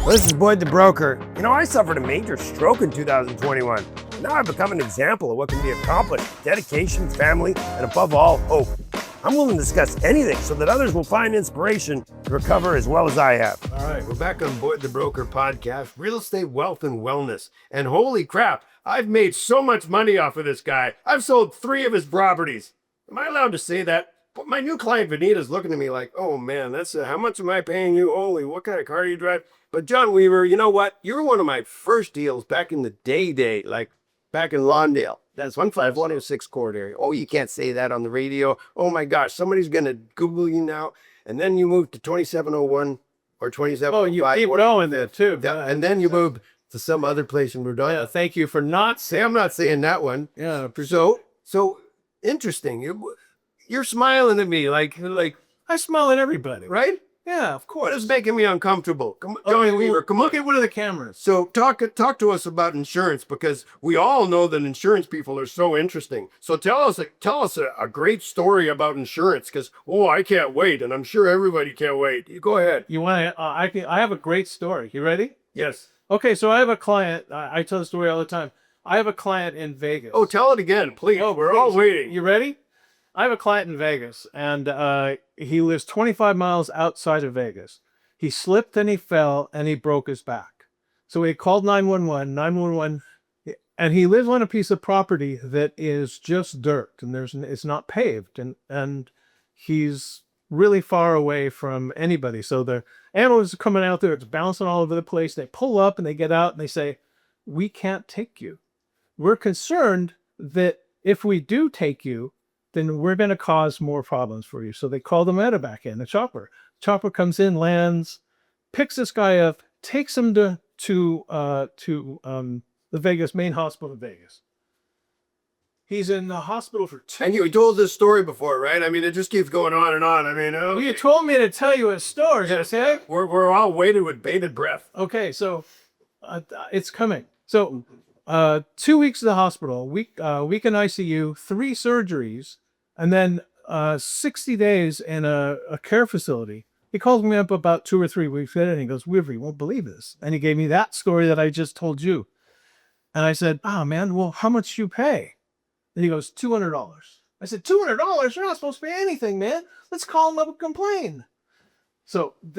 This is Boyd the Broker. You know, I suffered a major stroke in 2021. Now I've become an example of what can be accomplished with dedication, family, and above all, hope. I'm willing to discuss anything so that others will find inspiration to recover as well as I have. All right, we're back on Boyd the Broker podcast, real estate, wealth, and wellness. And holy crap, I've made so much money off of this guy. I've sold 3 of his properties. Am I allowed to say that? But my new client, Vanita's looking at me like, oh man, that's how much am I paying you? Holy, what kind of car do you drive? But John Weaver, you know what? You were one of my first deals back in the day, like back in Lawndale. That's 15106 court area. Oh, you can't say that on the radio. Oh my gosh, somebody's going to Google you now. And then you moved to 2701 or 2705. Oh, you keep going there too. Yeah, and then you moved to some other place in Redondo. Yeah, thank you for not saying. I'm not saying that one. Yeah. So interesting. You're smiling at me like I smile at everybody. right? Yeah, of course. It's making me uncomfortable. Come on, Okay, John Weaver, come on. look at one of the cameras. So talk to us about insurance, because we all know that insurance people are so interesting. So tell us a great story about insurance, because I can't wait, and I'm sure everybody can't wait. You go ahead. You want to? I have a great story. You ready? Yes. Okay, so I have a client. I tell the story all the time. I have a client in Vegas. Oh, tell it again, please. Oh, We're all waiting. You ready? I have a client in Vegas, and he lives 25 miles outside of Vegas. He slipped and he fell and he broke his back. So he called 911, and he lives on a piece of property that is just dirt, and it's not paved, and he's really far away from anybody. So the animals are coming out there, it's bouncing all over the place. They pull up and they get out and they say, "We can't take you. We're concerned that if we do take you, then we're going to cause more problems for you." So they call the medevac in, the chopper. Chopper comes in, lands, picks this guy up, takes him to the Vegas main hospital in Vegas. He's in the hospital for 2. And you told this story before, right? I mean, it just keeps going on and on. I mean, Well, you told me to tell you a story. we're all waiting with bated breath. Okay, so it's coming. So 2 weeks in the hospital, week in ICU, 3 surgeries, and then 60 days in a care facility. He calls me up about 2 or 3 weeks later, and he goes, "Weaver, you won't believe this." And he gave me that story that I just told you. And I said, "Ah, man, well, how much you pay?" And he goes, $200. I said, $200? You're not supposed to pay anything, man. Let's call him up and complain. So Was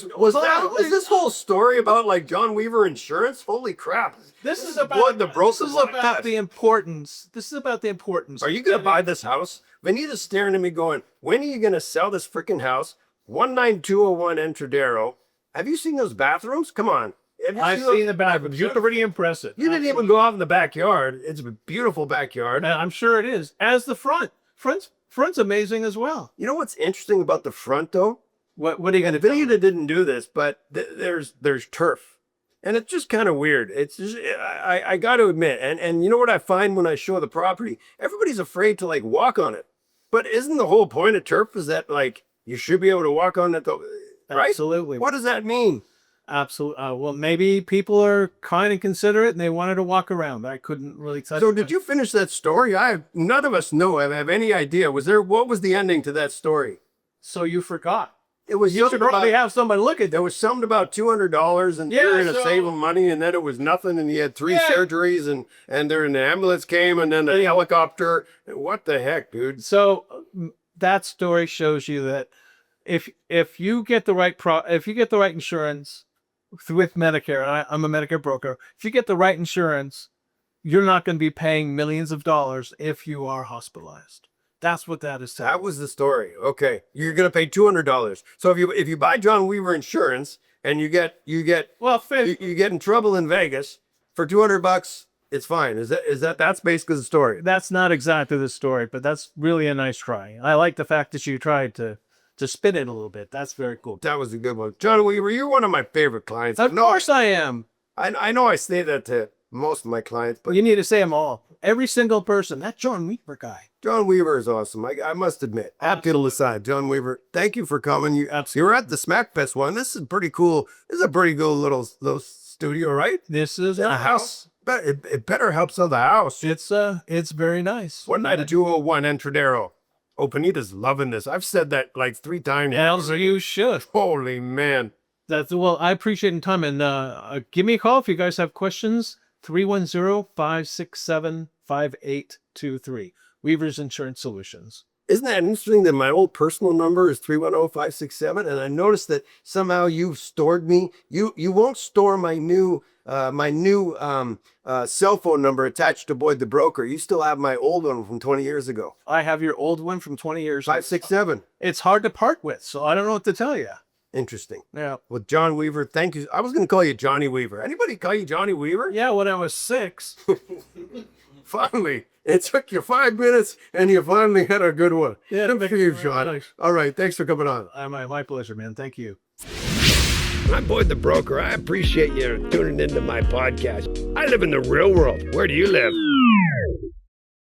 this whole story about like John Weaver insurance? Holy crap! This is Boyd the Broker. This is about the importance. This is about the importance. Are you gonna buy this house? Vanita's staring at me, going, "When are you gonna sell this freaking house?" 19201 Entradero. Have you seen those bathrooms? Come on. I've seen the bathrooms. You're pretty impressive. You didn't even go out in the backyard. It's a beautiful backyard. And I'm sure it is. As the front's amazing as well. You know what's interesting about the front, though? What are you going to do? Vanita didn't do this, but there's turf, and it's just kind of weird. It's just I got to admit, and you know what I find when I show the property? Everybody's afraid to like walk on it, but isn't the whole point of turf is that like you should be able to walk on it, right? Absolutely. What does that mean? Absolutely. Well, maybe people are kind and considerate, and they wanted to walk around. I couldn't really touch. So, did you finish that story? None of us have any idea. What was the ending to that story? So you forgot. It was You should probably have someone look at There that. was something about $200, and you're going to save him money, and then it was nothing, and he had 3 surgeries, and then the ambulance came, and then the helicopter. What the heck, dude? So that story shows you that if you get the right insurance with Medicare, and I'm a Medicare broker, if you get the right insurance, you're not going to be paying millions of dollars if you are hospitalized. That's what that is telling. That was the story. Okay, you're going to pay $200. So if you buy John Weaver insurance and you get in trouble in Vegas for $200, it's fine. That's basically the story? That's not exactly the story, but that's really a nice try. I like the fact that you tried to spin it a little bit. That's very cool. That was a good one. John Weaver, you're one of my favorite clients. Of course I am. I know I say that to most of my clients, but You need to say them all. Every single person. That John Weaver guy. John Weaver is awesome. I must admit. Happy aside, John Weaver, thank you for coming. You were at the Smack Fest one. This is pretty cool. This is a pretty cool little studio, right? This is a house. But it better help sell the house. It's very nice. 19201 Entradero. Oh, Panita's loving this. I've said that like 3 times. As you should. Holy man. Well, I appreciate your time, and give me a call if you guys have questions. 310-567-5823. Weaver's Insurance Solutions. Isn't that interesting that my old personal number is 310-567? And I noticed that somehow you've stored me. You won't store my new cell phone number attached to Boyd the Broker. You still have my old one from 20 years ago. I have your old one from 20 years ago. 567. It's hard to part with, so I don't know what to tell you. Interesting. Yeah. Well, John Weaver, thank you. I was going to call you Johnny Weaver. Anybody call you Johnny Weaver? Yeah, when I was 6. Finally. It took you 5 minutes, and you finally had a good one. Yeah, Good for you, John. Nice. All right. Thanks for coming on. My pleasure, man. Thank you. I'm Boyd the Broker. I appreciate you tuning into my podcast. I live in the real world. Where do you live?